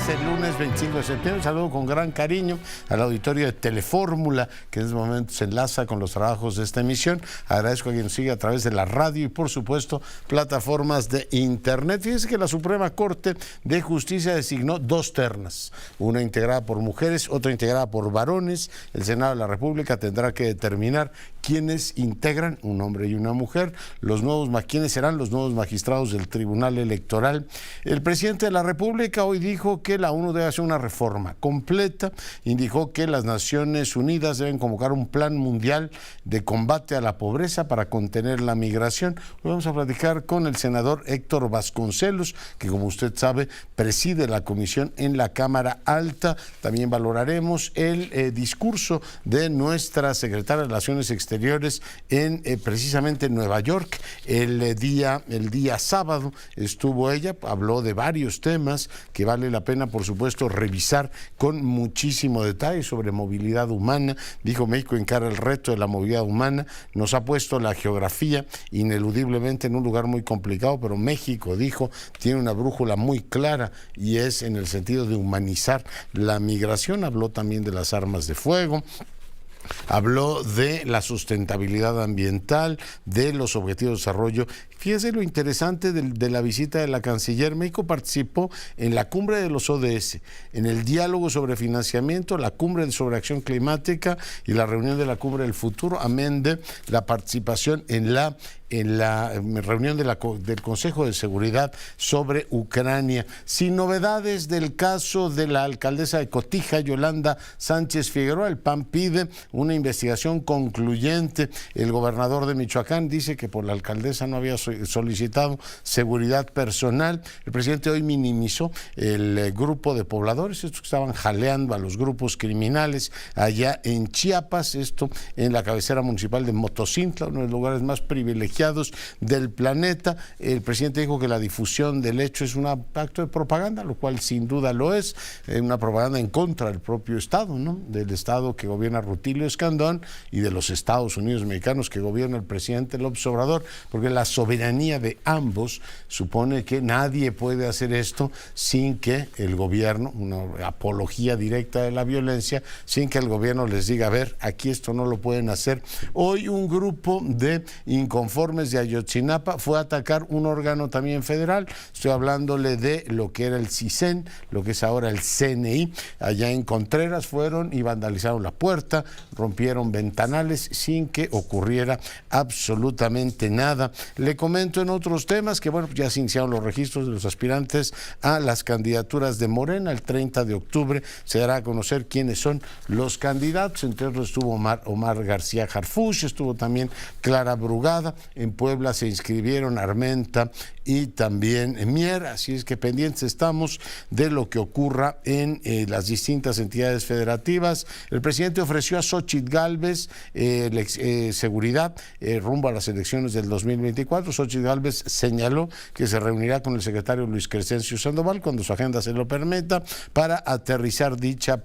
este lunes 25 de septiembre. Saludo con gran cariño al auditorio de Telefórmula, que en este momento se enlaza con los trabajos de esta emisión. Agradezco a quien nos sigue a través de la radio y, por supuesto, plataformas de internet. Fíjense que la Suprema Corte de Justicia designó dos ternas, una integrada por mujeres, otra integrada por varones. El Senado de la República tendrá que determinar quiénes integran, un hombre y una mujer, quiénes serán los nuevos magistrados del Tribunal Electoral. El presidente de la República hoy dijo que la ONU debe hacer una reforma completa, indicó que las Naciones Unidas deben convocar un plan mundial de combate a la pobreza para contener la migración. Hoy vamos a platicar con el senador Héctor Vasconcelos, que como usted sabe preside la comisión en la Cámara Alta. También valoraremos el discurso de nuestra secretaria de Relaciones Exteriores en precisamente en Nueva York. El día sábado estuvo ella, habló de varios temas que vale la pena, por supuesto, revisar con muchísimo detalle sobre movilidad humana. Dijo: México encara el reto de la movilidad humana, nos ha puesto la geografía ineludiblemente en un lugar muy complicado, pero México, dijo, tiene una brújula muy clara y es en el sentido de humanizar la migración. Habló también de las armas de fuego. Habló de la sustentabilidad ambiental, de los objetivos de desarrollo. Fíjese lo interesante de la visita de la canciller. México participó en la cumbre de los ODS, en el diálogo sobre financiamiento, la cumbre sobre acción climática y la reunión de la cumbre del futuro, amén de la participación en la reunión del Consejo de Seguridad sobre Ucrania. Sin novedades del caso de la alcaldesa de Cotija, Yolanda Sánchez Figueroa, el PAN pide una investigación concluyente. El gobernador de Michoacán dice que por la alcaldesa no había solicitado seguridad personal. El presidente hoy minimizó el grupo de pobladores, estos que estaban jaleando a los grupos criminales allá en Chiapas, esto en la cabecera municipal de Motocintla, uno de los lugares más privilegiados del planeta. El presidente dijo que la difusión del hecho es un acto de propaganda, lo cual sin duda lo es, una propaganda en contra del propio Estado, ¿no? Del Estado que gobierna Rutilio Escandón y de los Estados Unidos mexicanos que gobierna el presidente López Obrador, porque la soberanía de ambos supone que nadie puede hacer esto sin que el gobierno, una apología directa de la violencia, sin que el gobierno les diga: a ver, aquí esto no lo pueden hacer. Hoy un grupo de inconformes de Ayotzinapa fue a atacar un órgano también federal. Estoy hablándole de lo que era el CISEN, lo que es ahora el CNI. Allá en Contreras fueron y vandalizaron la puerta, rompieron ventanales sin que ocurriera absolutamente nada. Le comento en otros temas que, bueno, ya se iniciaron los registros de los aspirantes a las candidaturas de Morena. El 30 de octubre se dará a conocer quiénes son los candidatos. Entre otros estuvo Omar García Harfuch, estuvo también Clara Brugada. En Puebla se inscribieron Armenta y también Mier, así es que pendientes estamos de lo que ocurra en las distintas entidades federativas. El presidente ofreció a Xóchitl Gálvez seguridad rumbo a las elecciones del 2024. Xóchitl Gálvez señaló que se reunirá con el secretario Luis Crescencio Sandoval cuando su agenda se lo permita para aterrizar dicha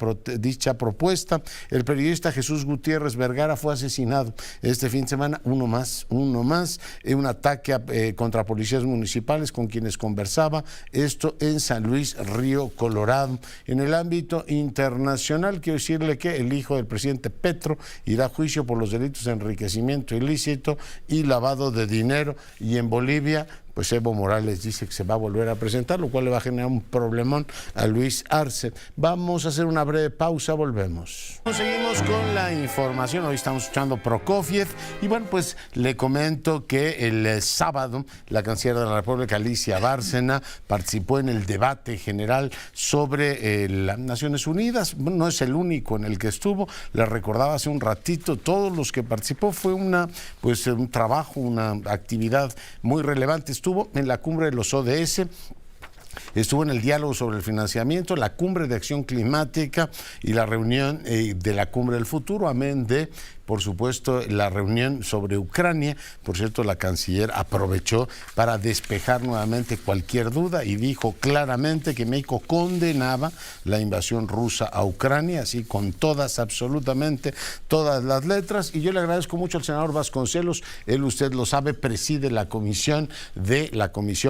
propuesta. El periodista Jesús Gutiérrez Vergara fue asesinado este fin de semana, uno más, un ataque contra policías municipales con quienes conversaba, esto en San Luis Río Colorado. En el ámbito internacional, quiero decirle que el hijo del presidente Petro irá a juicio por los delitos de enriquecimiento ilícito y lavado de dinero, y en Bolivia pues Evo Morales dice que se va a volver a presentar, lo cual le va a generar un problemón a Luis Arce. Vamos a hacer una breve pausa, volvemos. Seguimos con la información. Hoy estamos escuchando Prokofiev y bueno, pues le comento que el sábado la canciller de la República, Alicia Bárcena, participó en el debate general sobre las Naciones Unidas. No es el único en el que estuvo, le recordaba hace un ratito, todos los que participó. Fue un trabajo, una actividad muy relevante. Estuvo en la cumbre de los ODS, estuvo en el diálogo sobre el financiamiento, la cumbre de acción climática y la reunión de la cumbre del futuro, amén de por supuesto, la reunión sobre Ucrania. Por cierto, la canciller aprovechó para despejar nuevamente cualquier duda y dijo claramente que México condenaba la invasión rusa a Ucrania, así con todas, absolutamente todas las letras. Y yo le agradezco mucho al senador Vasconcelos. Él, usted lo sabe, preside la comisión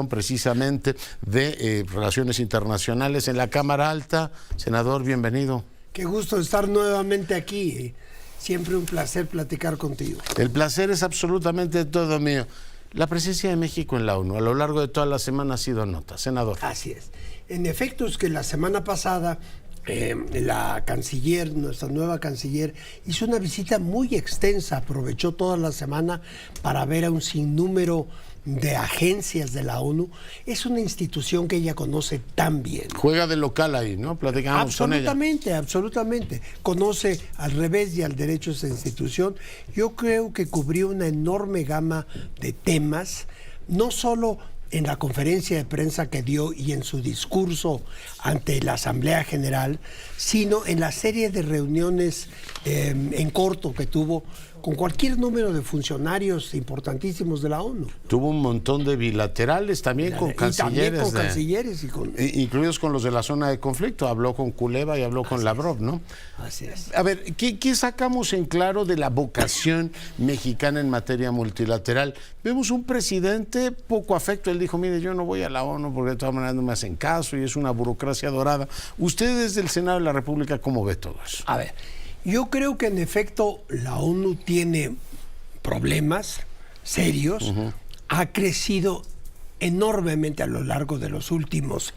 precisamente de Relaciones Internacionales en la Cámara Alta. Senador, bienvenido. Qué gusto estar nuevamente aquí. Siempre un placer platicar contigo. El placer es absolutamente todo mío. La presencia de México en la ONU a lo largo de toda la semana ha sido nota, senador. Así es. En efecto, es que la semana pasada la canciller, nuestra nueva canciller, hizo una visita muy extensa, aprovechó toda la semana para ver a un sinnúmero de agencias de la ONU. Es una institución que ella conoce tan bien. Juega de local ahí, ¿no? Platicamos con ella. Absolutamente. Conoce al revés y al derecho esa institución. Yo creo que cubrió una enorme gama de temas, no solo en la conferencia de prensa que dio y en su discurso ante la Asamblea General, sino en la serie de reuniones en corto que tuvo con cualquier número de funcionarios importantísimos de la ONU. Tuvo un montón de bilaterales también con cancilleres. Incluidos con los de la zona de conflicto. Habló con Kuleva y habló con Lavrov, ¿no? Así es. A ver, ¿qué sacamos en claro de la vocación mexicana en materia multilateral? Vemos un presidente poco afecto. Él dijo, mire, yo no voy a la ONU porque de todas maneras no me hacen caso y es una burocracia dorada. Usted desde el Senado de la República, ¿cómo ve todo eso? A ver, yo creo que en efecto la ONU tiene problemas serios, ha crecido enormemente a lo largo de los últimos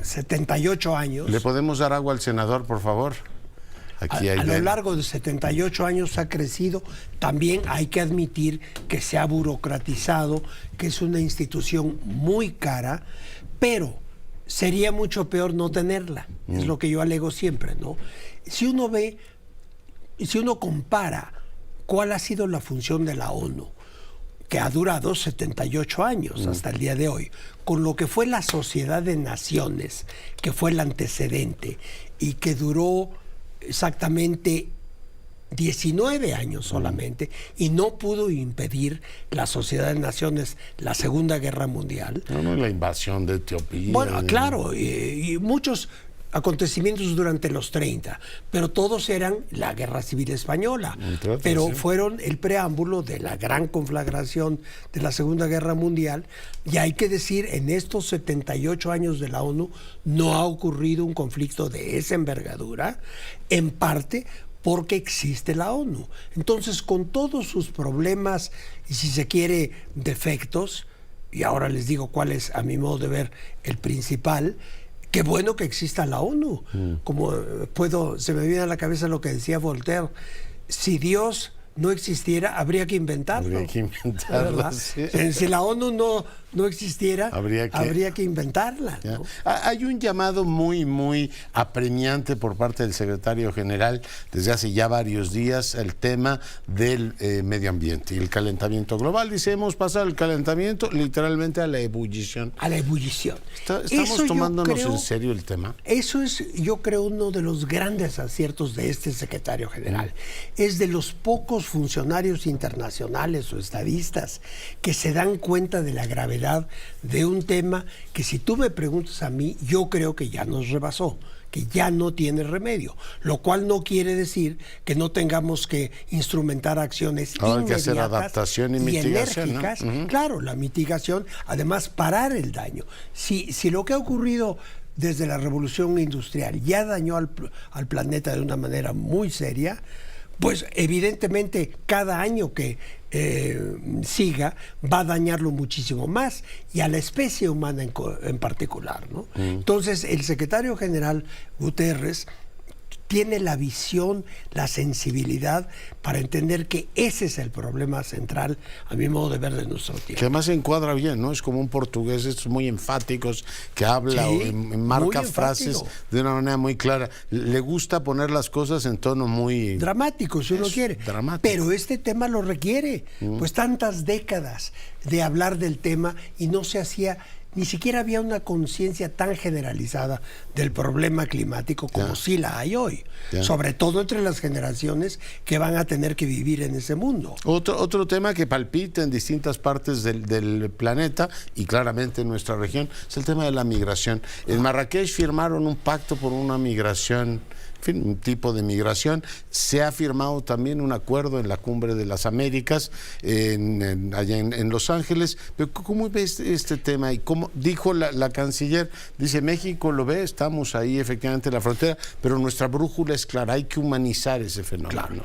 78 años. ¿Le podemos dar agua al senador, por favor? Aquí a lo largo de 78 años ha crecido. También hay que admitir que se ha burocratizado, que es una institución muy cara, pero sería mucho peor no tenerla. Es lo que yo alego siempre, ¿no? Si uno compara cuál ha sido la función de la ONU, que ha durado 78 años hasta el día de hoy, con lo que fue la Sociedad de Naciones, que fue el antecedente, y que duró exactamente 19 años solamente, y no pudo impedir la Sociedad de Naciones la Segunda Guerra Mundial. No, la invasión de Etiopía. Bueno, claro, y muchos acontecimientos durante los 30, pero todos eran la Guerra Civil Española, pero fueron el preámbulo de la gran conflagración de la Segunda Guerra Mundial. Y hay que decir, en estos 78 años de la ONU no ha ocurrido un conflicto de esa envergadura, en parte porque existe la ONU. Entonces, con todos sus problemas y, si se quiere, defectos, y ahora les digo cuál es, a mi modo de ver, el principal. Qué bueno que exista la ONU. Como se me viene a la cabeza lo que decía Voltaire: si Dios no existiera, habría que inventarlo. Habría que inventarlo, sí. Si la ONU no existiera, habría que inventarla, ¿no? Hay un llamado muy apremiante por parte del secretario general desde hace ya varios días al tema del medio ambiente y el calentamiento global. Dice, hemos pasado el calentamiento literalmente a la ebullición. A la ebullición. ¿Estamos tomándonos en serio el tema? Eso es, yo creo, uno de los grandes aciertos de este secretario general. Es de los pocos funcionarios internacionales o estadistas que se dan cuenta de la gravedad de un tema que, si tú me preguntas a mí, yo creo que ya nos rebasó, que ya no tiene remedio, lo cual no quiere decir que no tengamos que instrumentar acciones inmediatas, que hacer adaptación y mitigación, enérgicas, ¿no? Claro, la mitigación, además parar el daño. Si lo que ha ocurrido desde la revolución industrial ya dañó al planeta de una manera muy seria, pues evidentemente cada año que siga va a dañarlo muchísimo más, y a la especie humana en particular, ¿no? Entonces, el secretario general Guterres tiene la visión, la sensibilidad para entender que ese es el problema central, a mi modo de ver, de nuestro tiempo. Que además se encuadra bien, ¿no? Es como un portugués estos muy enfáticos que habla o marca frases de una manera muy clara. Le gusta poner las cosas en tono muy dramático, si uno quiere. Dramático. Pero este tema lo requiere. Pues tantas décadas de hablar del tema y no se hacía ni siquiera había una conciencia tan generalizada del problema climático como sí la hay hoy, sobre todo entre las generaciones que van a tener que vivir en ese mundo. Otro tema que palpita en distintas partes del planeta y claramente en nuestra región es el tema de la migración. En Marrakech firmaron un pacto por una migración, en fin, un tipo de migración. Se ha firmado también un acuerdo en la Cumbre de las Américas, allá en Los Ángeles. Pero ¿cómo ves este tema? Y como dijo la canciller, dice, México lo ve, estamos ahí efectivamente en la frontera, pero nuestra brújula es clara, hay que humanizar ese fenómeno. Claro.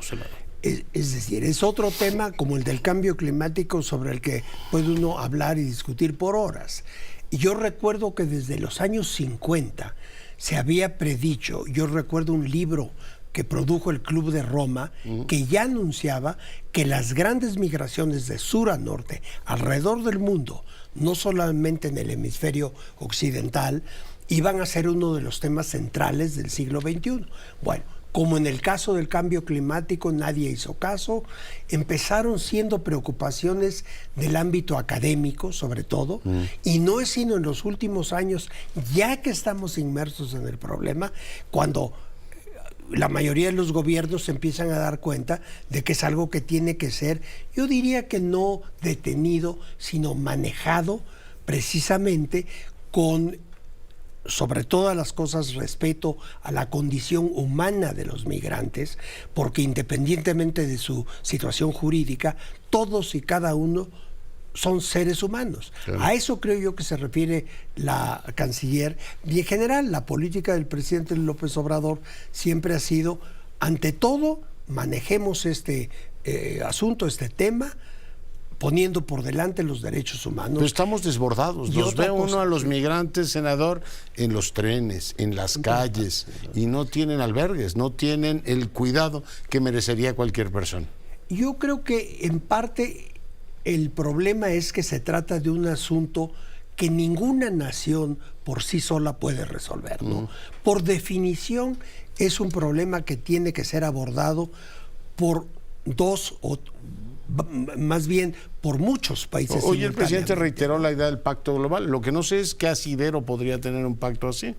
Es decir, es otro tema como el del cambio climático sobre el que puede uno hablar y discutir por horas. Y yo recuerdo que desde los años 50 se había predicho, yo recuerdo un libro que produjo el Club de Roma, que ya anunciaba que las grandes migraciones de sur a norte, alrededor del mundo, no solamente en el hemisferio occidental, iban a ser uno de los temas centrales del siglo XXI. Bueno, como en el caso del cambio climático nadie hizo caso, empezaron siendo preocupaciones del ámbito académico, sobre todo, y no es sino en los últimos años, ya que estamos inmersos en el problema, cuando la mayoría de los gobiernos se empiezan a dar cuenta de que es algo que tiene que ser, yo diría que no detenido, sino manejado precisamente con, sobre todas las cosas, respeto a la condición humana de los migrantes, porque independientemente de su situación jurídica, todos y cada uno son seres humanos. Claro. A eso creo yo que se refiere la canciller. Y en general, la política del presidente López Obrador siempre ha sido, ante todo, manejemos este asunto, este tema, poniendo por delante los derechos humanos. Pero estamos desbordados. Los ve uno a los migrantes, senador, en los trenes, en las calles, y no tienen albergues, no tienen el cuidado que merecería cualquier persona. Yo creo que en parte el problema es que se trata de un asunto que ninguna nación por sí sola puede resolver, ¿no? Por definición es un problema que tiene que ser abordado por dos o más bien por muchos países. Hoy el presidente reiteró la idea del pacto global. Lo que no sé es qué asidero podría tener un pacto así.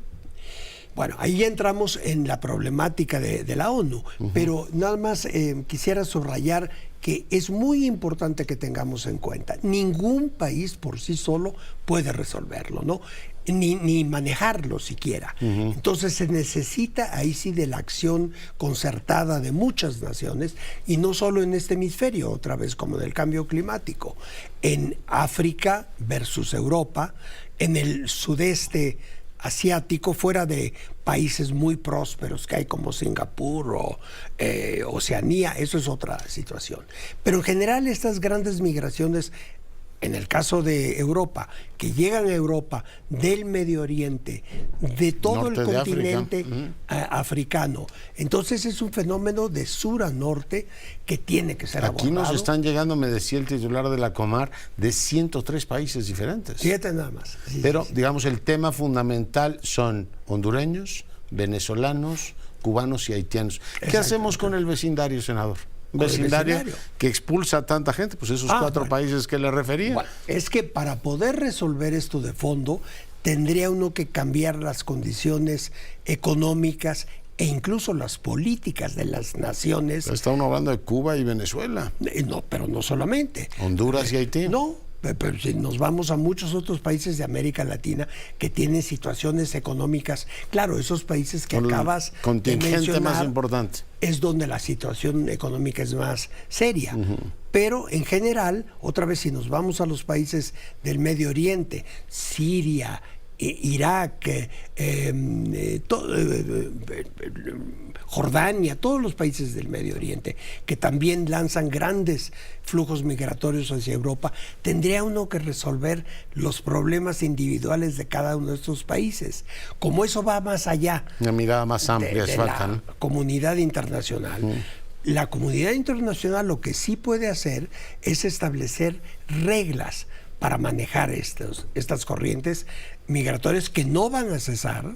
Bueno, ahí ya entramos en la problemática de la ONU, pero nada más quisiera subrayar que es muy importante que tengamos en cuenta, ningún país por sí solo puede resolverlo, ¿no? Ni manejarlo siquiera. Entonces se necesita ahí sí de la acción concertada de muchas naciones, y no solo en este hemisferio, otra vez como del cambio climático, en África versus Europa, en el sudeste asiático, fuera de países muy prósperos que hay como Singapur o Oceanía, eso es otra situación. Pero en general estas grandes migraciones, en el caso de Europa, que llegan a Europa del Medio Oriente, de todo el continente africano, entonces es un fenómeno de sur a norte que tiene que ser abordado. Aquí nos están llegando, me decía el titular de la Comar, de 103 países diferentes. 7 nada más. Sí, pero, digamos, el tema fundamental son hondureños, venezolanos, cubanos y haitianos. ¿Qué hacemos con el vecindario, senador? Vecindario que expulsa a tanta gente, pues esos 4 países que le refería. Bueno, es que para poder resolver esto de fondo, tendría uno que cambiar las condiciones económicas e incluso las políticas de las naciones. Está uno hablando de Cuba y Venezuela. No, pero no solamente. Honduras y Haití. No. Pero si nos vamos a muchos otros países de América Latina que tienen situaciones económicas, claro, esos países que acabas de mencionar, más importante es donde la situación económica es más seria. Pero en general, otra vez si nos vamos a los países del Medio Oriente, Siria, Irak, Jordania, todos los países del Medio Oriente, que también lanzan grandes flujos migratorios hacia Europa, tendría uno que resolver los problemas individuales de cada uno de estos países. Como eso va más allá, una mirada más amplia de la comunidad internacional. La comunidad internacional lo que sí puede hacer es establecer reglas para manejar estas corrientes migratorias que no van a cesar.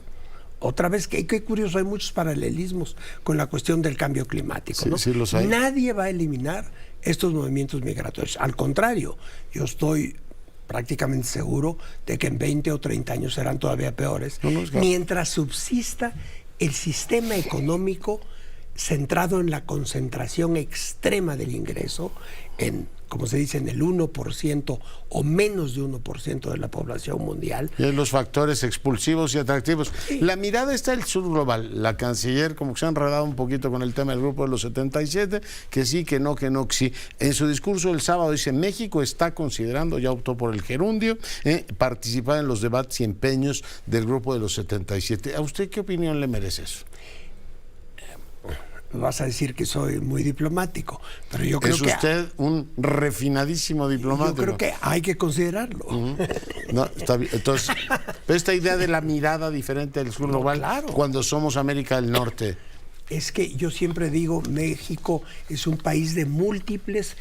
Otra vez, qué curioso, hay muchos paralelismos con la cuestión del cambio climático, ¿no? Sí, los hay. Nadie va a eliminar estos movimientos migratorios. Al contrario, yo estoy prácticamente seguro de que en 20 o 30 años serán todavía peores, mientras subsista el sistema económico centrado en la concentración extrema del ingreso, como se dice, en el 1% o menos de 1% de la población mundial. Y en los factores expulsivos y atractivos. Sí. La mirada está del sur global. La canciller como que se ha enredado un poquito con el tema del grupo de los 77, que sí, que no, que sí. En su discurso el sábado dice, México está considerando, ya optó por el gerundio, participar en los debates y empeños del grupo de los 77. ¿A usted qué opinión le merece eso? Vas a decir que soy muy diplomático, pero yo creo que... Es usted un refinadísimo diplomático. Yo creo que hay que considerarlo. No, está bien. Entonces, esta idea de la mirada diferente del sur global, claro, cuando somos América del Norte. Es que yo siempre digo, México es un país de múltiples...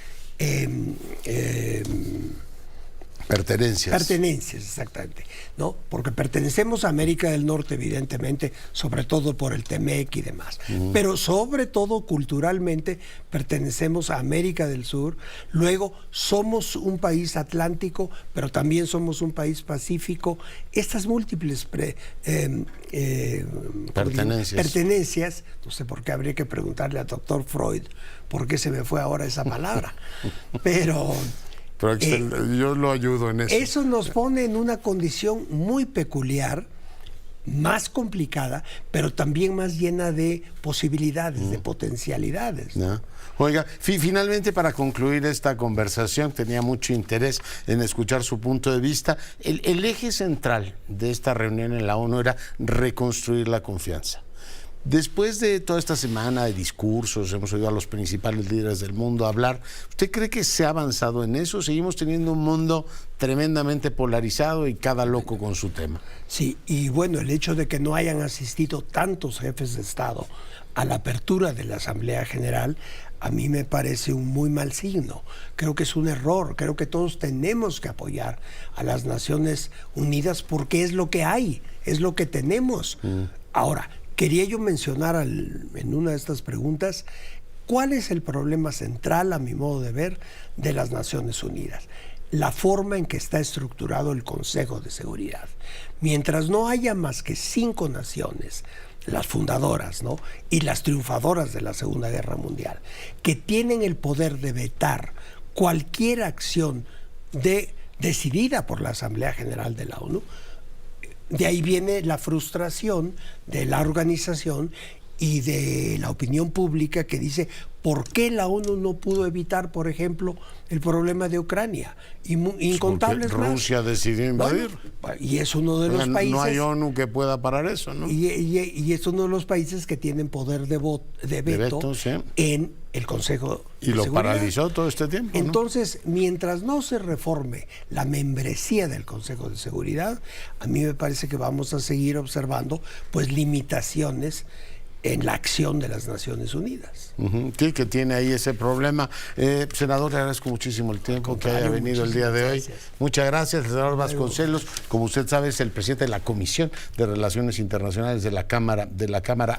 Pertenencias, exactamente, ¿no? Porque pertenecemos a América del Norte, evidentemente, sobre todo por el TEMEC y demás. Pero sobre todo culturalmente pertenecemos a América del Sur. Luego somos un país atlántico, pero también somos un país pacífico. Estas múltiples pertenencias, no sé por qué habría que preguntarle al doctor Freud por qué se me fue ahora esa palabra, pero yo lo ayudo en eso. Eso nos pone en una condición muy peculiar, más complicada, pero también más llena de posibilidades, de potencialidades. No. Oiga, finalmente, para concluir esta conversación, tenía mucho interés en escuchar su punto de vista. El eje central de esta reunión en la ONU era reconstruir la confianza. Después de toda esta semana de discursos, hemos oído a los principales líderes del mundo hablar. ¿Usted cree que se ha avanzado en eso? Seguimos teniendo un mundo tremendamente polarizado y cada loco con su tema. Sí, y bueno, el hecho de que no hayan asistido tantos jefes de Estado a la apertura de la Asamblea General, a mí me parece un muy mal signo. Creo que es un error. Creo que todos tenemos que apoyar a las Naciones Unidas porque es lo que hay, es lo que tenemos. Ahora, quería yo mencionar en una de estas preguntas, ¿cuál es el problema central, a mi modo de ver, de las Naciones Unidas? La forma en que está estructurado el Consejo de Seguridad. Mientras no haya más que 5 naciones, las fundadoras, ¿no?, y las triunfadoras de la Segunda Guerra Mundial, que tienen el poder de vetar cualquier acción decidida por la Asamblea General de la ONU, de ahí viene la frustración de la organización y de la opinión pública que dice, ¿por qué la ONU no pudo evitar, por ejemplo, el problema de Ucrania? Incontables más. Rusia decidió invadir. Bueno, y es uno de los países... No hay ONU que pueda parar eso, ¿no? Y es uno de los países que tienen poder de veto sí, en el Consejo de Seguridad. Y lo paralizó todo este tiempo, ¿no? Entonces, mientras no se reforme la membresía del Consejo de Seguridad, a mí me parece que vamos a seguir observando pues limitaciones en la acción de las Naciones Unidas. Sí, que tiene ahí ese problema. Senador, le agradezco muchísimo el tiempo que haya venido el día de hoy. Muchas gracias, senador Vasconcelos. Como usted sabe, es el presidente de la Comisión de Relaciones Internacionales de la Cámara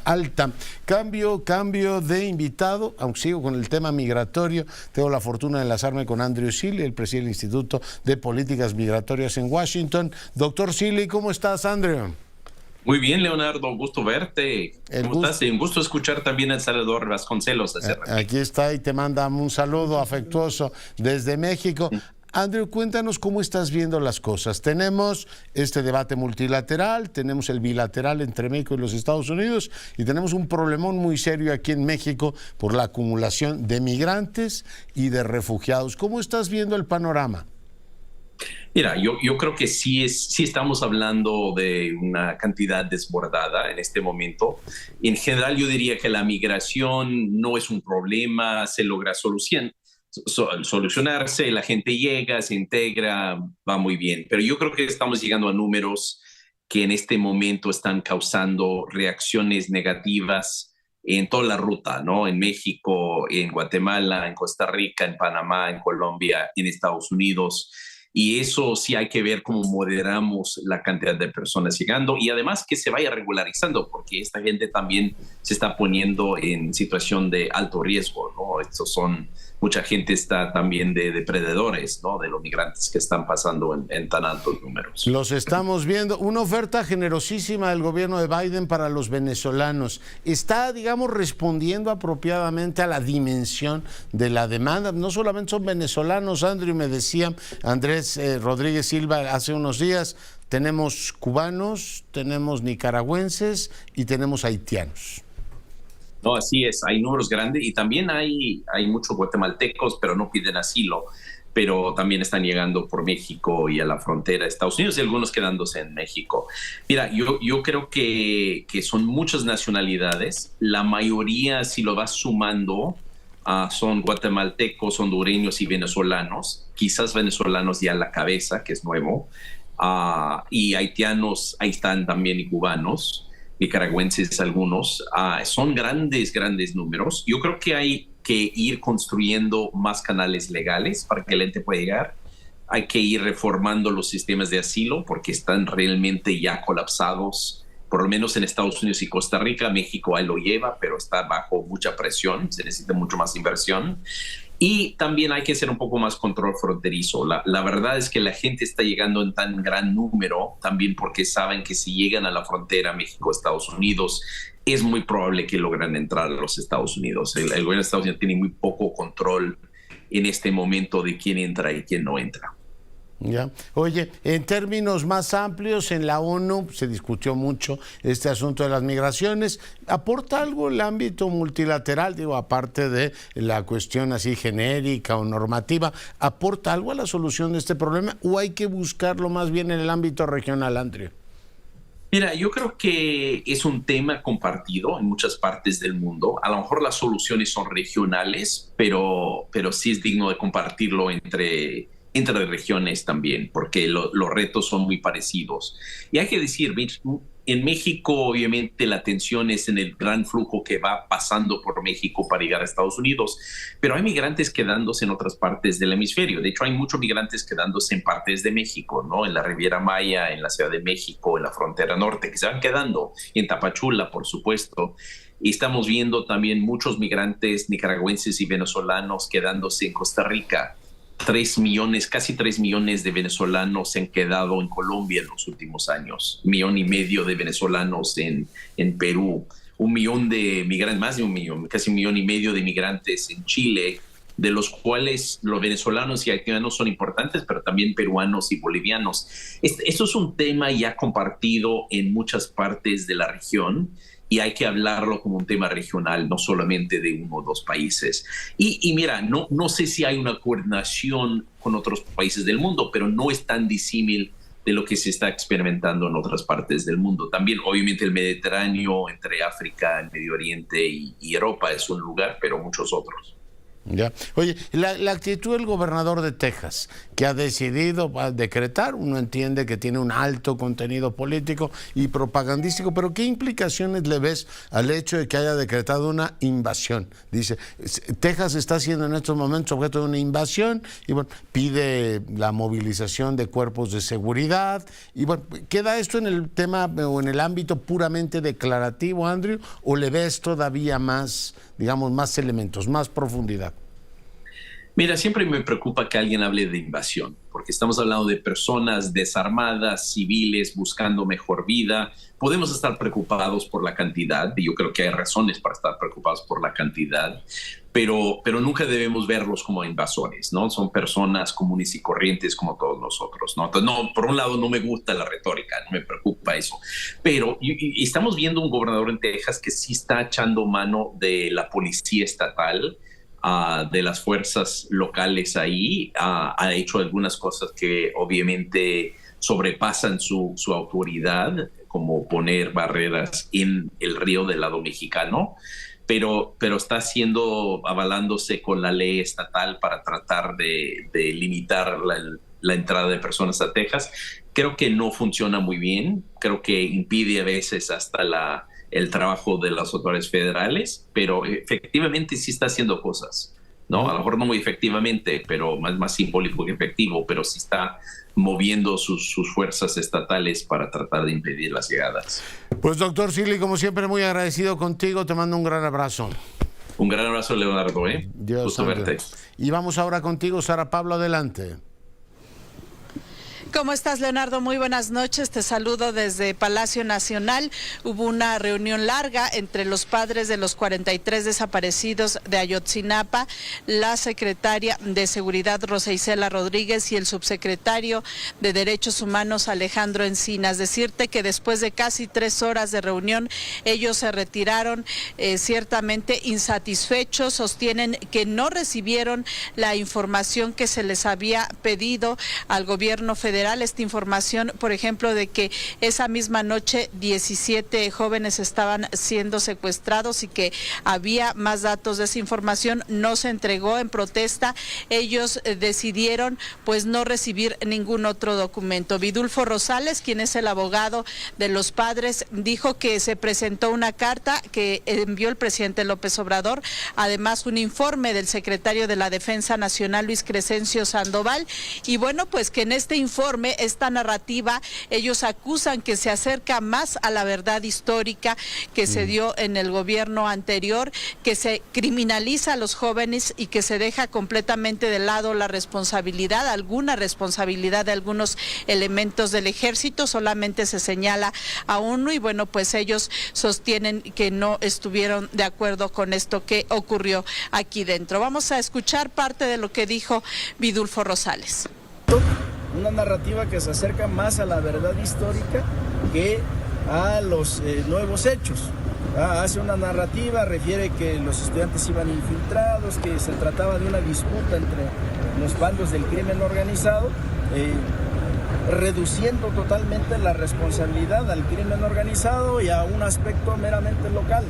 Alta. Cambio de invitado, aunque sigo con el tema migratorio. Tengo la fortuna de enlazarme con Andrew Seeley, el presidente del Instituto de Políticas Migratorias en Washington. Doctor Seeley, ¿cómo estás, Andrew? Muy bien, Leonardo, gusto verte. ¿Cómo estás? Y un gusto escuchar también al senador Vasconcelos. Aquí está y te manda un saludo afectuoso desde México. Andrew, cuéntanos cómo estás viendo las cosas. Tenemos este debate multilateral, tenemos el bilateral entre México y los Estados Unidos y tenemos un problemón muy serio aquí en México por la acumulación de migrantes y de refugiados. ¿Cómo estás viendo el panorama? Mira, yo creo que sí estamos hablando de una cantidad desbordada en este momento. En general, yo diría que la migración no es un problema, se logra solucionarse, la gente llega, se integra, va muy bien. Pero yo creo que estamos llegando a números que en este momento están causando reacciones negativas en toda la ruta, ¿no? En México, en Guatemala, en Costa Rica, en Panamá, en Colombia, en Estados Unidos. Y eso sí hay que ver cómo moderamos la cantidad de personas llegando y además que se vaya regularizando, porque esta gente también se está poniendo en situación de alto riesgo, ¿no? Estos son mucha gente está también de depredadores, ¿no? De los migrantes que están pasando en tan altos números. Los estamos viendo. Una oferta generosísima del gobierno de Biden para los venezolanos. ¿Está, digamos, respondiendo apropiadamente a la dimensión de la demanda? No solamente son venezolanos, Andrew, me decía Andrés Rodríguez Silva hace unos días, tenemos cubanos, tenemos nicaragüenses y tenemos haitianos. No, así es, hay números grandes y también hay muchos guatemaltecos, pero no piden asilo, pero también están llegando por México y a la frontera de Estados Unidos y algunos quedándose en México. Mira, yo creo que son muchas nacionalidades, la mayoría, si lo vas sumando, son guatemaltecos, hondureños y venezolanos, quizás venezolanos ya a la cabeza, que es nuevo, y haitianos, ahí están también, y cubanos, nicaragüenses algunos. Son grandes números. Yo creo que hay que ir construyendo más canales legales para que el ente pueda llegar. Hay que ir reformando los sistemas de asilo porque están realmente ya colapsados, por lo menos en Estados Unidos y Costa Rica. México ahí lo lleva, pero está bajo mucha presión, se necesita mucho más inversión. Y también hay que hacer un poco más control fronterizo. La verdad es que la gente está llegando en tan gran número también porque saben que si llegan a la frontera México-Estados Unidos, es muy probable que logran entrar a los Estados Unidos. El gobierno de Estados Unidos tiene muy poco control en este momento de quién entra y quién no entra. Ya. Oye, en términos más amplios, en la ONU se discutió mucho este asunto de las migraciones. ¿Aporta algo el ámbito multilateral? Digo, aparte de la cuestión así genérica o normativa, ¿aporta algo a la solución de este problema o hay que buscarlo más bien en el ámbito regional, Andrew? Mira, yo creo que es un tema compartido en muchas partes del mundo. A lo mejor las soluciones son regionales, pero sí es digno de compartirlo entre regiones también, porque los retos son muy parecidos. Y hay que decir, en México obviamente la atención es en el gran flujo que va pasando por México para llegar a Estados Unidos, pero hay migrantes quedándose en otras partes del hemisferio. De hecho, hay muchos migrantes quedándose en partes de México, ¿no? En la Riviera Maya, en la Ciudad de México, en la frontera norte, que se van quedando, y en Tapachula, por supuesto. Y estamos viendo también muchos migrantes nicaragüenses y venezolanos quedándose en Costa Rica. 3 millones, casi 3 millones de venezolanos se han quedado en Colombia en los últimos años, 1,5 millones de venezolanos en Perú, 1 millón de migrantes, más de 1 millón, casi 1,5 millones de migrantes en Chile, de los cuales los venezolanos y haitianos son importantes, pero también peruanos y bolivianos. Esto es un tema ya compartido en muchas partes de la región, y hay que hablarlo como un tema regional, no solamente de 1 o 2 países. Y mira, no sé si hay una coordinación con otros países del mundo, pero no es tan disímil de lo que se está experimentando en otras partes del mundo. También, obviamente, el Mediterráneo, entre África, el Medio Oriente y Europa es un lugar, pero muchos otros. Ya. Oye, la actitud del gobernador de Texas, que ha decidido decretar, uno entiende que tiene un alto contenido político y propagandístico, pero ¿qué implicaciones le ves al hecho de que haya decretado una invasión? Dice, Texas está siendo en estos momentos objeto de una invasión y bueno, pide la movilización de cuerpos de seguridad y bueno, ¿queda esto en el tema o en el ámbito puramente declarativo, Andrew, o le ves todavía más, digamos, más elementos, más profundidad? Mira, siempre me preocupa que alguien hable de invasión, porque estamos hablando de personas desarmadas, civiles, buscando mejor vida. Podemos estar preocupados por la cantidad, y yo creo que hay razones para estar preocupados por la cantidad, pero nunca debemos verlos como invasores, ¿no? Son personas comunes y corrientes como todos nosotros, ¿no? Entonces, no, por un lado no me gusta la retórica, no me preocupa eso, pero y estamos viendo un gobernador en Texas que sí está echando mano de la policía estatal, de las fuerzas locales ahí, ha hecho algunas cosas que obviamente sobrepasan su autoridad, como poner barreras en el río del lado mexicano, pero está avalándose con la ley estatal para tratar de limitar la entrada de personas a Texas. Creo que no funciona muy bien, creo que impide a veces hasta el trabajo de las autoridades federales, pero efectivamente sí está haciendo cosas, ¿no? A lo mejor no muy efectivamente, pero más simbólico que efectivo, pero sí está moviendo sus fuerzas estatales para tratar de impedir las llegadas. Pues doctor Silly, como siempre, muy agradecido contigo, te mando un gran abrazo. Un gran abrazo, Leonardo. Dios Gusto verte. Y vamos ahora contigo, Sara Pablo, adelante. ¿Cómo estás, Leonardo? Muy buenas noches. Te saludo desde Palacio Nacional. Hubo una reunión larga entre los padres de los 43 desaparecidos de Ayotzinapa, la secretaria de Seguridad, Rosa Isela Rodríguez, y el subsecretario de Derechos Humanos, Alejandro Encinas. Decirte que después de casi 3 horas de reunión, ellos se retiraron ciertamente insatisfechos. Sostienen que no recibieron la información que se les había pedido al gobierno federal. Esta información, por ejemplo, de que esa misma noche 17 jóvenes estaban siendo secuestrados y que había más datos de esa información, no se entregó. En protesta, ellos decidieron pues no recibir ningún otro documento. Vidulfo Rosales, quien es el abogado de los padres, dijo que se presentó una carta que envió el presidente López Obrador, además un informe del secretario de la Defensa Nacional, Luis Crescencio Sandoval, y bueno, pues que en este informe, esta narrativa, ellos acusan que se acerca más a la verdad histórica que se dio en el gobierno anterior, que se criminaliza a los jóvenes y que se deja completamente de lado la responsabilidad, alguna responsabilidad de algunos elementos del ejército, solamente se señala a uno y bueno, pues ellos sostienen que no estuvieron de acuerdo con esto que ocurrió aquí dentro. Vamos a escuchar parte de lo que dijo Vidulfo Rosales. Una narrativa que se acerca más a la verdad histórica que a los nuevos hechos. Hace una narrativa, refiere que los estudiantes iban infiltrados, que se trataba de una disputa entre los bandos del crimen organizado, reduciendo totalmente la responsabilidad al crimen organizado y a un aspecto meramente local,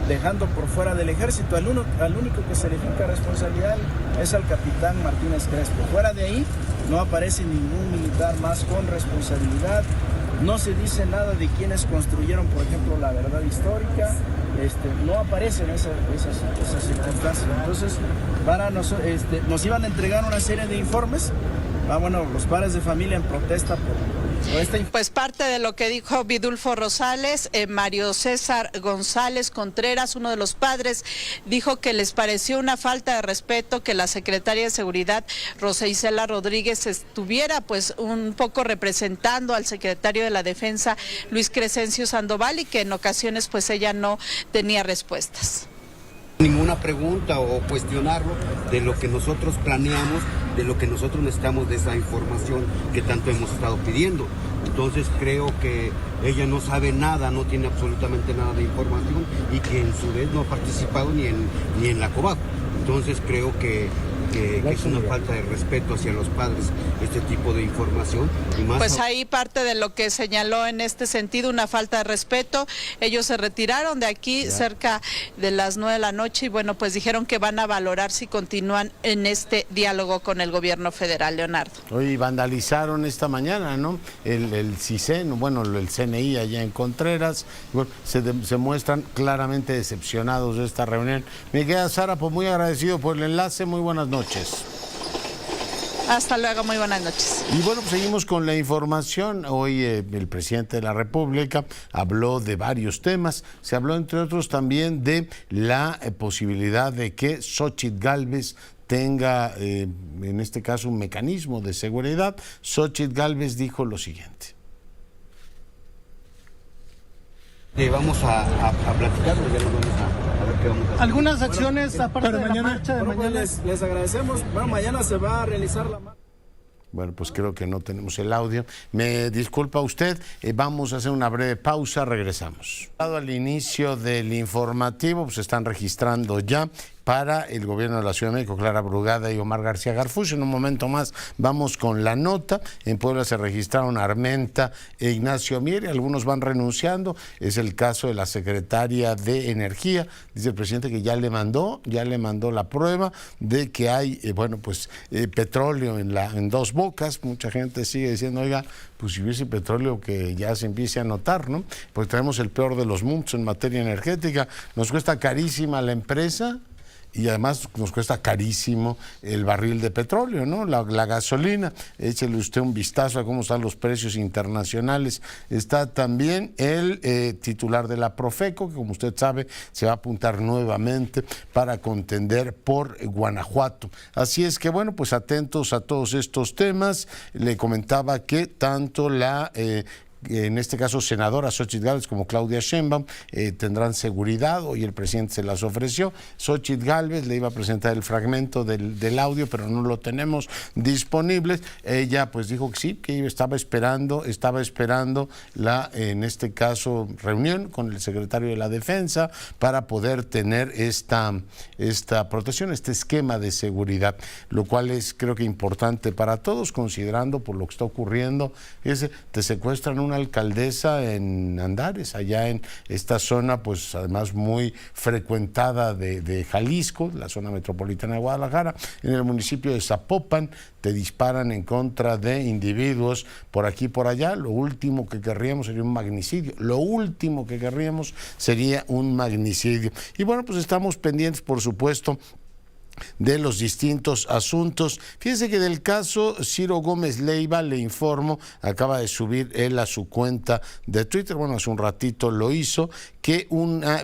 dejando por fuera del ejército. Al único que se le finca responsabilidad es al capitán Martínez Crespo. Fuera de ahí no aparece ningún militar más con responsabilidad. No se dice nada de quienes construyeron, por ejemplo, la verdad histórica. No aparecen esas circunstancias. Entonces, nos iban a entregar una serie de informes. Bueno, los padres de familia en protesta por Pues parte de lo que dijo Vidulfo Rosales, Mario César González Contreras, uno de los padres, dijo que les pareció una falta de respeto que la secretaria de Seguridad, Rosa Isela Rodríguez, estuviera pues un poco representando al secretario de la Defensa, Luis Crescencio Sandoval, y que en ocasiones pues ella no tenía respuestas. Ninguna pregunta o cuestionarlo de lo que nosotros planeamos, de lo que nosotros necesitamos, de esa información que tanto hemos estado pidiendo. Entonces creo que ella no sabe nada, no tiene absolutamente nada de información y que en su vez no ha participado ni en la COVAD. Entonces creo que es una falta de respeto hacia los padres este tipo de información. Y más pues ahí parte de lo que señaló en este sentido, una falta de respeto. Ellos se retiraron de aquí cerca de las 9 de la noche y bueno, pues dijeron que van a valorar si continúan en este diálogo con el gobierno federal. Leonardo. Hoy vandalizaron esta mañana, ¿no? El CISEN, bueno, el CNI allá en Contreras. Bueno, se muestran claramente decepcionados de esta reunión. Me queda Sara, pues muy agradecido por el enlace. Muy buenas noches. Hasta luego, muy buenas noches. Y bueno, pues seguimos con la información. Hoy el presidente de la República habló de varios temas. Se habló, entre otros, también de la posibilidad de que Xóchitl Gálvez tenga, en este caso, un mecanismo de seguridad. Xóchitl Gálvez dijo lo siguiente. Vamos a platicarlo, ya nos vamos a ver qué vamos a hacer. Algunas acciones aparte de la marcha de mañana. Les agradecemos. Bueno, mañana se va a realizar la marcha. Bueno, pues creo que no tenemos el audio. Me disculpa usted, vamos a hacer una breve pausa, regresamos. Al inicio del informativo, pues están registrando ya para el gobierno de la Ciudad de México, Clara Brugada y Omar García Garfuch. En un momento más vamos con la nota. En Puebla se registraron Armenta e Ignacio Mier, y algunos van renunciando. Es el caso de la secretaria de Energía. Dice el presidente que ya le mandó la prueba de que hay, petróleo en Dos Bocas. Mucha gente sigue diciendo, oiga, pues si hubiese petróleo que ya se empiece a notar, ¿no? Pues traemos el peor de los mundos en materia energética. Nos cuesta carísima la empresa. y además nos cuesta carísimo el barril de petróleo, ¿no? La gasolina. Échele usted un vistazo a cómo están los precios internacionales. Está también el titular de la Profeco, que como usted sabe se va a apuntar nuevamente para contender por Guanajuato. Así es que bueno, pues atentos a todos estos temas. Le comentaba que tanto en este caso senadora Xóchitl Gálvez como Claudia Sheinbaum tendrán seguridad. Hoy el presidente se las ofreció. Xóchitl Gálvez le iba a presentar el fragmento del audio, pero no lo tenemos disponible. Ella pues dijo que sí, que estaba esperando en este caso reunión con el secretario de la Defensa para poder tener esta protección, este esquema de seguridad, lo cual es creo que importante para todos, considerando por lo que está ocurriendo. Te secuestran una alcaldesa en Andares, allá en esta zona, pues además muy frecuentada de Jalisco, la zona metropolitana de Guadalajara, en el municipio de Zapopan, te disparan en contra de individuos por aquí y por allá. Lo último que querríamos sería un magnicidio, y bueno, pues estamos pendientes, por supuesto, de los distintos asuntos. Fíjese que del caso Ciro Gómez Leiva le informo, acaba de subir él a su cuenta de Twitter, bueno, hace un ratito lo hizo, que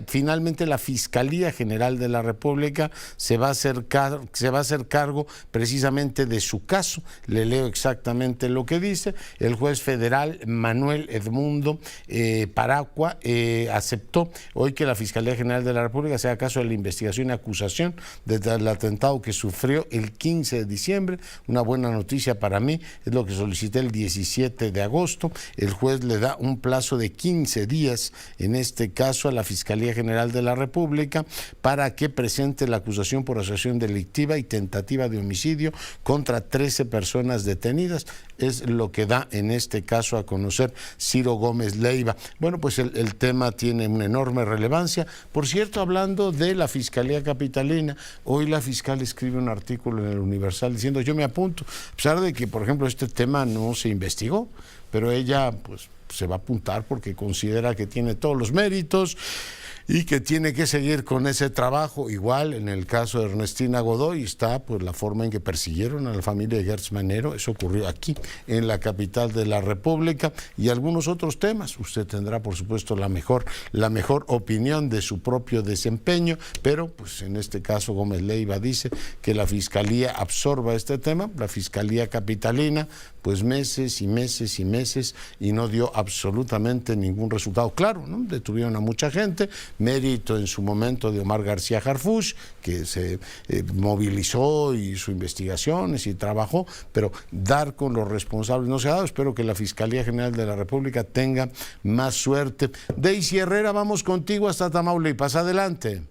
finalmente la Fiscalía General de la República se va a hacer cargo precisamente de su caso. Le leo exactamente lo que dice. El juez federal Manuel Edmundo Paracua aceptó hoy que la Fiscalía General de la República se haga caso de la investigación y acusación de la atentado que sufrió el 15 de diciembre. Una buena noticia para mí, es lo que solicité el 17 de agosto. El juez le da un plazo de 15 días, en este caso a la Fiscalía General de la República, para que presente la acusación por asociación delictiva y tentativa de homicidio contra 13 personas detenidas. Es lo que da en este caso a conocer Ciro Gómez Leiva. Bueno, pues el tema tiene una enorme relevancia. Por cierto, hablando de la Fiscalía Capitalina, hoy la fiscal escribe un artículo en el Universal diciendo: yo me apunto, a pesar de que, por ejemplo, este tema no se investigó, pero ella pues se va a apuntar porque considera que tiene todos los méritos y que tiene que seguir con ese trabajo. Igual en el caso de Ernestina Godoy está pues la forma en que persiguieron a la familia de Gertz Manero. Eso ocurrió aquí en la capital de la República, y algunos otros temas. Usted tendrá por supuesto la mejor opinión de su propio desempeño, pero pues en este caso Gómez Leiva dice que la Fiscalía absorba este tema. La Fiscalía Capitalina pues meses y meses y meses y no dio absolutamente ningún resultado. Claro, ¿no? Detuvieron a mucha gente, mérito en su momento de Omar García Harfuch, que se movilizó y hizo investigaciones y trabajó, pero dar con los responsables no se ha dado. Espero que la Fiscalía General de la República tenga más suerte. Daisy Herrera, vamos contigo hasta Tamaulipas. Adelante.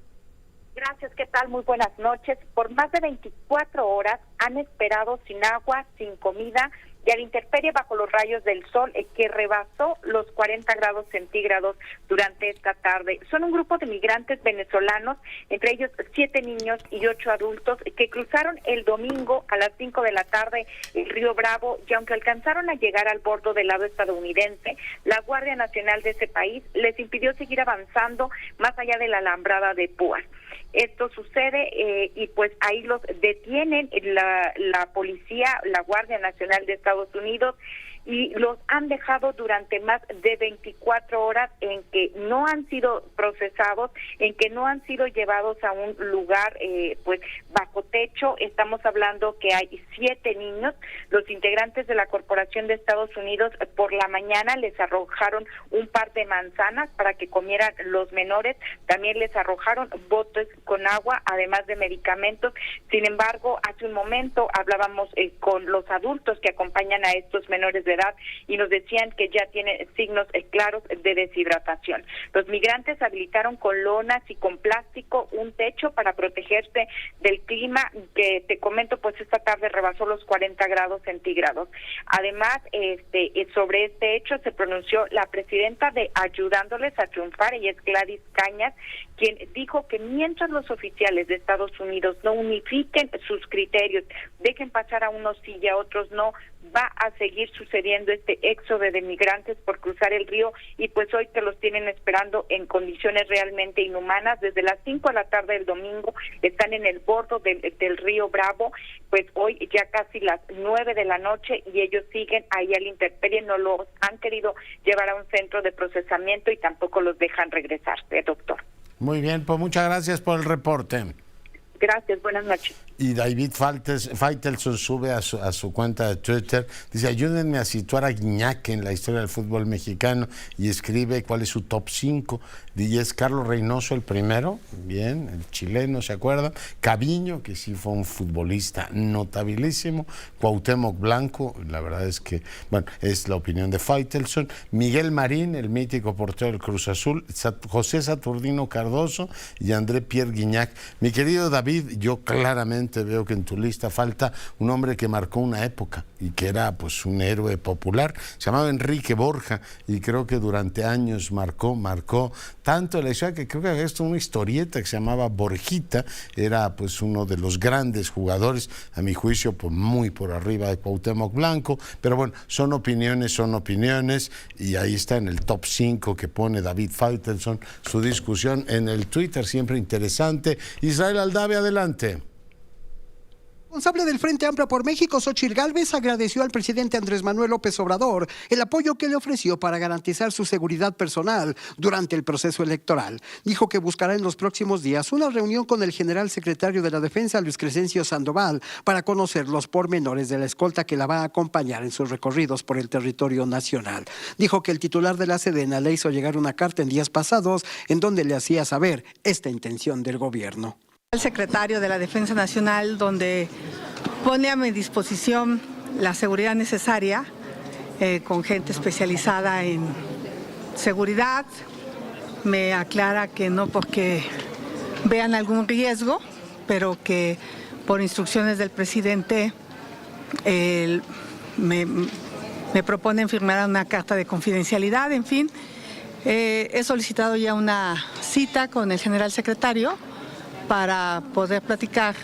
Gracias, ¿qué tal? Muy buenas noches. Por más de 24 horas han esperado sin agua, sin comida y a la intemperie bajo los rayos del sol, que rebasó los 40 grados centígrados durante esta tarde. Son un grupo de migrantes venezolanos, entre ellos 7 niños y 8 adultos, que cruzaron el domingo a las 5 de la tarde el río Bravo, y aunque alcanzaron a llegar al bordo del lado estadounidense, la Guardia Nacional de ese país les impidió seguir avanzando más allá de la alambrada de púas. Esto sucede y pues ahí los detienen la policía, la Guardia Nacional de Estados Unidos, y los han dejado durante más de 24 horas en que no han sido procesados, en que no han sido llevados a un lugar pues bajo techo. Estamos hablando que hay 7 niños. Los integrantes de la Corporación de Estados Unidos por la mañana les arrojaron un par de manzanas para que comieran los menores. También les arrojaron botes con agua, además de medicamentos. Sin embargo, hace un momento hablábamos con los adultos que acompañan a estos menores de edad y nos decían que ya tienen signos claros de deshidratación. Los migrantes habilitaron con lonas y con plástico un techo para protegerse del clima que, te comento, pues esta tarde rebasó los 40 grados centígrados. Además, sobre este hecho se pronunció la presidenta de Ayudándoles a Triunfar, ella es Gladys Cañas, quien dijo que mientras los oficiales de Estados Unidos no unifiquen sus criterios, dejen pasar a unos sí y a otros no, va a seguir sucediendo este éxodo de migrantes por cruzar el río, y pues hoy que los tienen esperando en condiciones realmente inhumanas. Desde las 5 de la tarde del domingo están en el bordo del río Bravo, pues hoy ya casi las 9 de la noche y ellos siguen ahí a la intemperie. No los han querido llevar a un centro de procesamiento y tampoco los dejan regresar, doctor. Muy bien, pues muchas gracias por el reporte. Gracias, buenas noches. Y David Faitelson sube a su cuenta de Twitter, dice: ayúdenme a situar a Guiñac en la historia del fútbol mexicano, y escribe cuál es su top 5. Y es Carlos Reynoso el primero, bien, el chileno, ¿se acuerdan? Caviño, que sí fue un futbolista notabilísimo. Cuauhtémoc Blanco, la verdad es que, bueno, es la opinión de Faitelson. Miguel Marín, el mítico portero del Cruz Azul. José Saturnino Cardoso y André Pierre Guiñac. Mi querido David, yo claramente veo que en tu lista falta un hombre que marcó una época y que era pues un héroe popular. Se llamaba Enrique Borja y creo que durante años marcó tanto la historia que creo que había una historieta que se llamaba Borjita. Era pues uno de los grandes jugadores, a mi juicio pues muy por arriba de Cuauhtémoc Blanco, pero bueno, son opiniones y ahí está en el top 5 que pone David Faitelson, su discusión en el Twitter, siempre interesante. Israel Aldave, adelante. El responsable del Frente Amplio por México, Xóchitl Gálvez, agradeció al presidente Andrés Manuel López Obrador el apoyo que le ofreció para garantizar su seguridad personal durante el proceso electoral. Dijo que buscará en los próximos días una reunión con el general secretario de la Defensa, Luis Crescencio Sandoval, para conocer los pormenores de la escolta que la va a acompañar en sus recorridos por el territorio nacional. Dijo que el titular de la Sedena le hizo llegar una carta en días pasados en donde le hacía saber esta intención del gobierno. El secretario de la Defensa Nacional, donde pone a mi disposición la seguridad necesaria con gente especializada en seguridad. Me aclara que no porque vean algún riesgo, pero que por instrucciones del presidente me proponen firmar una carta de confidencialidad. En fin, he solicitado ya una cita con el general secretario para poder platicar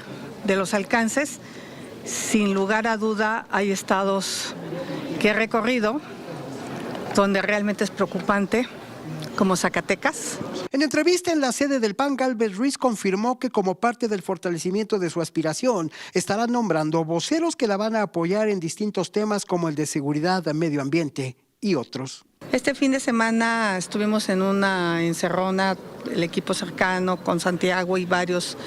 de los alcances. Sin lugar a duda, hay estados que he recorrido donde realmente es preocupante, como Zacatecas. En entrevista en la sede del PAN, Gálvez Ruiz confirmó que como parte del fortalecimiento de su aspiración, estará nombrando voceros que la van a apoyar en distintos temas como el de seguridad, medio ambiente y otros. Este fin de semana estuvimos en una encerrona, el equipo cercano con Santiago y varios,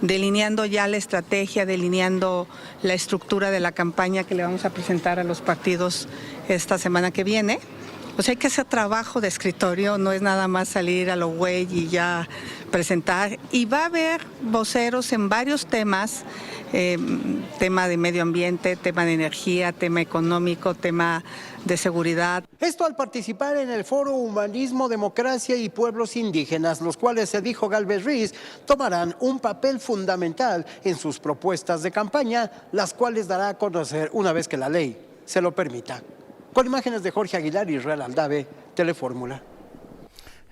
delineando ya la estrategia, delineando la estructura de la campaña que le vamos a presentar a los partidos esta semana que viene. O sea, hay que hacer trabajo de escritorio, no es nada más salir a lo güey y ya presentar. Y va a haber voceros en varios temas, tema de medio ambiente, tema de energía, tema económico, tema de seguridad. Esto al participar en el Foro Humanismo, Democracia y Pueblos Indígenas, los cuales, se dijo Gálvez Ruiz, tomarán un papel fundamental en sus propuestas de campaña, las cuales dará a conocer una vez que la ley se lo permita. Con imágenes de Jorge Aguilar y Israel Aldave, Telefórmula.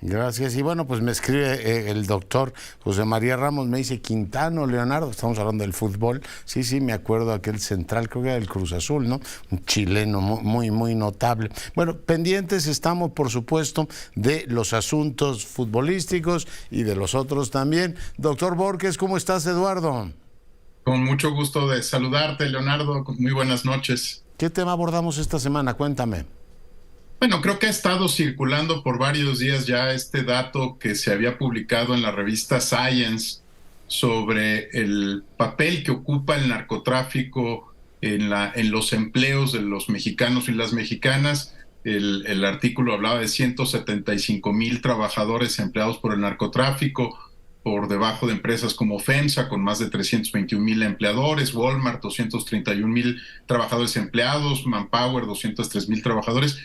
Gracias. Y bueno, pues me escribe el doctor José María Ramos, me dice: Quintano, Leonardo, estamos hablando del fútbol. Sí, me acuerdo aquel central, creo que era del Cruz Azul, ¿no? Un chileno muy notable. Bueno, pendientes estamos, por supuesto, de los asuntos futbolísticos y de los otros también. Doctor Borges, ¿cómo estás, Eduardo? Con mucho gusto de saludarte, Leonardo. Muy buenas noches. ¿Qué tema abordamos esta semana? Cuéntame. Bueno, creo que ha estado circulando por varios días ya este dato que se había publicado en la revista Science sobre el papel que ocupa el narcotráfico en los empleos de los mexicanos y las mexicanas. El artículo hablaba de 175,000 trabajadores empleados por el narcotráfico, por debajo de empresas como FEMSA, con más de 321,000 empleadores, Walmart, 231,000 trabajadores empleados, Manpower, 203,000 trabajadores.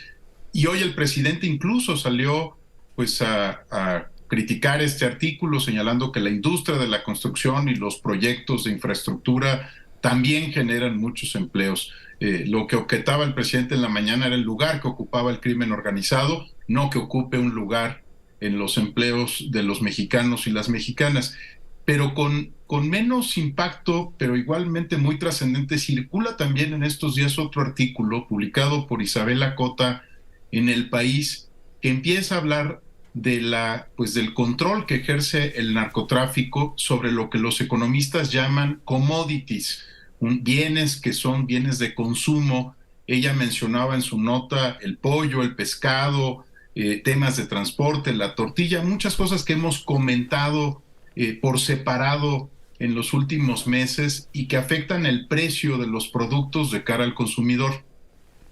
Y hoy el presidente incluso salió pues a criticar este artículo, señalando que la industria de la construcción y los proyectos de infraestructura también generan muchos empleos. Lo que objetaba el presidente en la mañana era el lugar que ocupaba el crimen organizado, no que ocupe un lugar en los empleos de los mexicanos y las mexicanas. pero con menos impacto, pero igualmente muy trascendente. Circula también en estos días otro artículo publicado por Isabela Cota en El País, que empieza a hablar del control que ejerce el narcotráfico sobre lo que los economistas llaman commodities, bienes que son bienes de consumo. Ella mencionaba en su nota el pollo, el pescado, temas de transporte, la tortilla, muchas cosas que hemos comentado por separado en los últimos meses y que afectan el precio de los productos de cara al consumidor.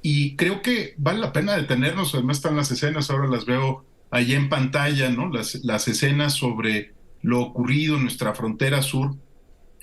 Y creo que vale la pena detenernos. Además están las escenas, ahora las veo allí en pantalla, ¿no? Las escenas sobre lo ocurrido en nuestra frontera sur.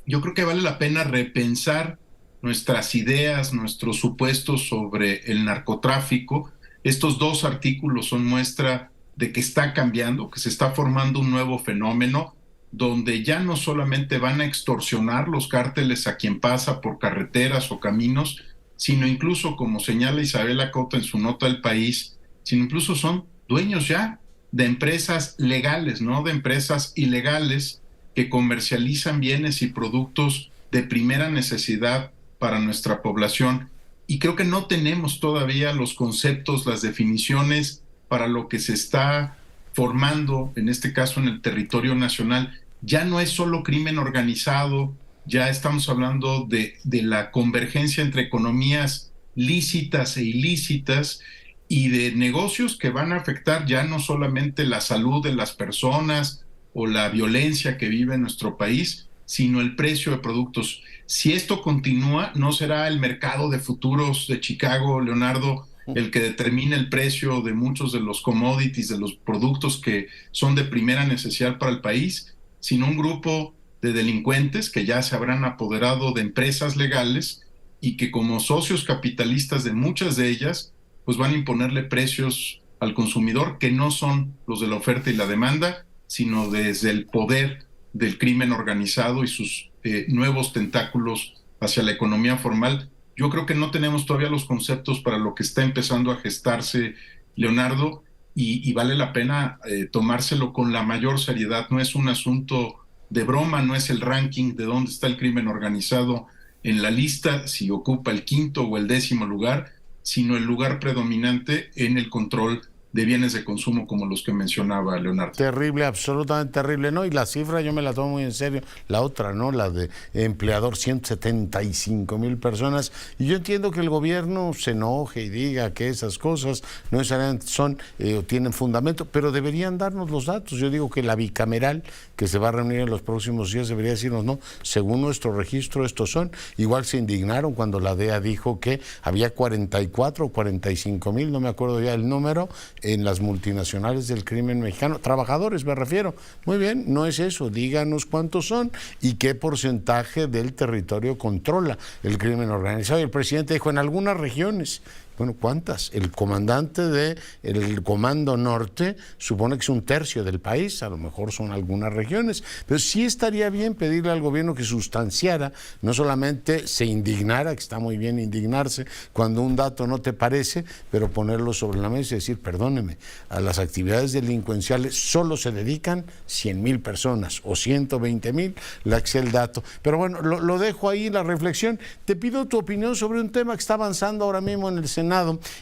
Yo creo que vale la pena repensar nuestras ideas, nuestros supuestos sobre el narcotráfico. Estos dos artículos son muestra de que está cambiando, que se está formando un nuevo fenómeno, donde ya no solamente van a extorsionar los cárteles a quien pasa por carreteras o caminos, sino incluso, como señala Isabela Cota en su nota del País, sino incluso son dueños ya de empresas legales, no de empresas ilegales que comercializan bienes y productos de primera necesidad para nuestra población. Y creo que no tenemos todavía los conceptos, las definiciones para lo que se está formando, en este caso en el territorio nacional. Ya no es solo crimen organizado, ya estamos hablando de la convergencia entre economías lícitas e ilícitas y de negocios que van a afectar ya no solamente la salud de las personas o la violencia que vive en nuestro país, sino el precio de productos. Si esto continúa, no será el mercado de futuros de Chicago, Leonardo, el que determine el precio de muchos de los commodities, de los productos que son de primera necesidad para el país, sino un grupo de delincuentes que ya se habrán apoderado de empresas legales y que como socios capitalistas de muchas de ellas, pues van a imponerle precios al consumidor que no son los de la oferta y la demanda, sino desde el poder del crimen organizado y sus nuevos tentáculos hacia la economía formal. Yo creo que no tenemos todavía los conceptos para lo que está empezando a gestarse, Leonardo, y vale la pena tomárselo con la mayor seriedad. No es un asunto de broma, no es el ranking de dónde está el crimen organizado en la lista, si ocupa el 5º o el 10º lugar, sino el lugar predominante en el control de bienes de consumo como los que mencionaba Leonardo. Terrible, absolutamente terrible, ¿no? Y la cifra yo me la tomo muy en serio. La otra, ¿no? La de empleador, 175,000 personas. Y yo entiendo que el gobierno se enoje y diga que esas cosas no necesariamente son o tienen fundamento, pero deberían darnos los datos. Yo digo que la bicameral que se va a reunir en los próximos días debería decirnos, no, según nuestro registro estos son. Igual se indignaron cuando la DEA dijo que había 44 o 45,000, no me acuerdo ya el número, en las multinacionales del crimen mexicano, trabajadores me refiero. Muy bien, no es eso, díganos cuántos son y qué porcentaje del territorio controla el crimen organizado. Y el presidente dijo, en algunas regiones. Bueno, ¿cuántas? El comandante del Comando Norte supone que es 1/3 del país, a lo mejor son algunas regiones, pero sí estaría bien pedirle al gobierno que sustanciara, no solamente se indignara, que está muy bien indignarse cuando un dato no te parece, pero ponerlo sobre la mesa y decir, perdóneme, a las actividades delincuenciales solo se dedican 100,000 personas o 120,000, la Excel dato. Pero bueno, lo dejo ahí la reflexión. Te pido tu opinión sobre un tema que está avanzando ahora mismo en el Senado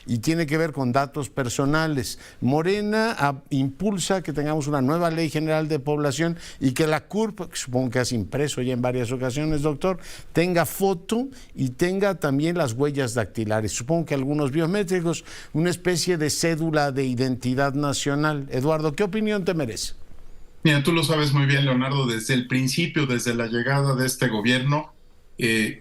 y tiene que ver con datos personales. Morena impulsa que tengamos una nueva ley general de población y que la CURP, que supongo que has impreso ya en varias ocasiones, doctor, tenga foto y tenga también las huellas dactilares. Supongo que algunos biométricos, una especie de cédula de identidad nacional. Eduardo, ¿qué opinión te merece? Mira, tú lo sabes muy bien, Leonardo, desde el principio, desde la llegada de este gobierno,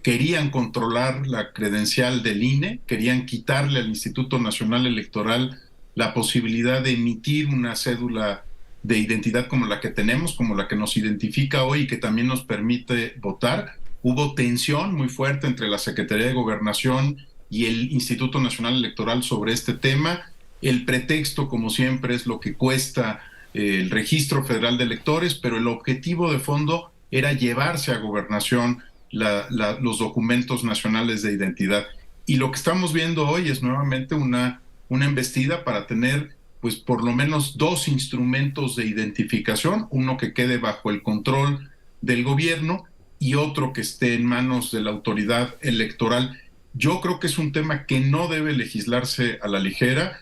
querían controlar la credencial del INE, querían quitarle al Instituto Nacional Electoral la posibilidad de emitir una cédula de identidad como la que tenemos, como la que nos identifica hoy y que también nos permite votar. Hubo tensión muy fuerte entre la Secretaría de Gobernación y el Instituto Nacional Electoral sobre este tema. El pretexto, como siempre, es lo que cuesta el Registro Federal de Electores, pero el objetivo de fondo era llevarse a Gobernación los documentos nacionales de identidad. Y lo que estamos viendo hoy es nuevamente una embestida para tener, pues, por lo menos 2 instrumentos de identificación, uno que quede bajo el control del gobierno y otro que esté en manos de la autoridad electoral. Yo creo que es un tema que no debe legislarse a la ligera.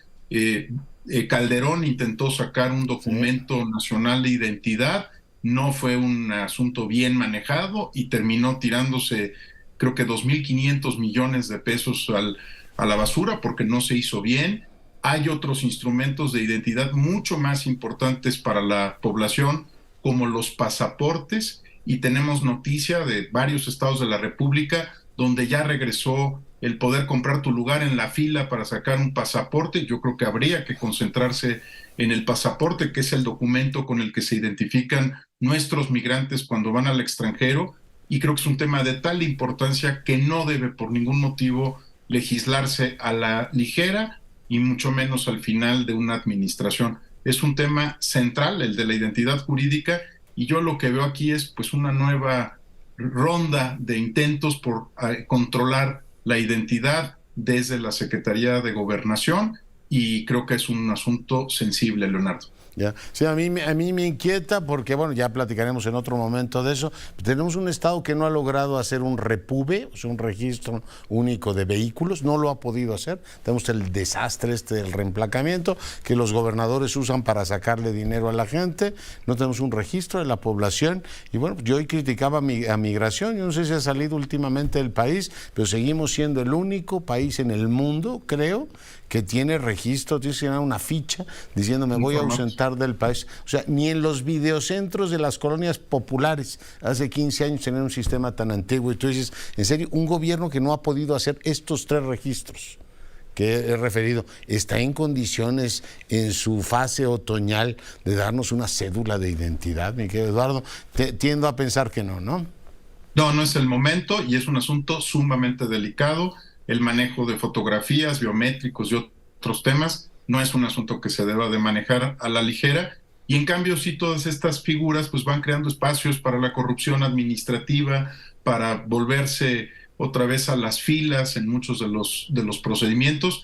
Calderón intentó sacar un documento nacional de identidad, no fue un asunto bien manejado y terminó tirándose, creo que 2.500 millones de pesos a la basura porque no se hizo bien. Hay otros instrumentos de identidad mucho más importantes para la población, como los pasaportes, y tenemos noticia de varios estados de la República donde ya regresó el poder comprar tu lugar en la fila para sacar un pasaporte. Yo creo que habría que concentrarse en el pasaporte, que es el documento con el que se identifican nuestros migrantes cuando van al extranjero, y creo que es un tema de tal importancia que no debe por ningún motivo legislarse a la ligera y mucho menos al final de una administración. Es un tema central, el de la identidad jurídica, y yo lo que veo aquí es pues una nueva ronda de intentos por controlar la identidad desde la Secretaría de Gobernación, y creo que es un asunto sensible, Leonardo. Ya. Sí, a mí me inquieta porque, bueno, ya platicaremos en otro momento de eso. Tenemos un Estado que no ha logrado hacer un REPUBE, o sea, un registro único de vehículos, no lo ha podido hacer. Tenemos el desastre del reemplacamiento que los gobernadores usan para sacarle dinero a la gente. No tenemos un registro de la población. Y bueno, yo hoy criticaba a Migración, yo no sé si ha salido últimamente del país, pero seguimos siendo el único país en el mundo, creo, que tiene registro, tienes que llenar una ficha diciendo me voy a ausentar del país. O sea, ni en los videocentros de las colonias populares hace 15 años tener un sistema tan antiguo. Y tú dices, en serio, un gobierno que no ha podido hacer estos 3 registros que he referido, ¿está en condiciones en su fase otoñal de darnos una cédula de identidad, mi querido Eduardo? Tiendo a pensar que no, ¿no? No, no es el momento y es un asunto sumamente delicado. El manejo de fotografías, biométricos y otros temas no es un asunto que se deba de manejar a la ligera, y en cambio sí todas estas figuras pues van creando espacios para la corrupción administrativa, para volverse otra vez a las filas en muchos de los procedimientos.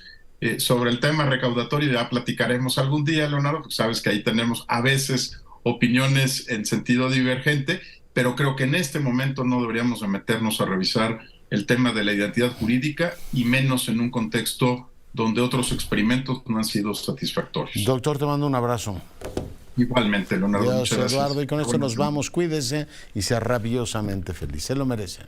Sobre el tema recaudatorio ya platicaremos algún día, Leonardo, porque sabes que ahí tenemos a veces opiniones en sentido divergente, pero creo que en este momento no deberíamos de meternos a revisar el tema de la identidad jurídica, y menos en un contexto donde otros experimentos no han sido satisfactorios. Doctor, te mando un abrazo. Igualmente, Leonardo. Dios, Eduardo, y con esto nos vamos. Cuídese y sea rabiosamente feliz. Se lo merece.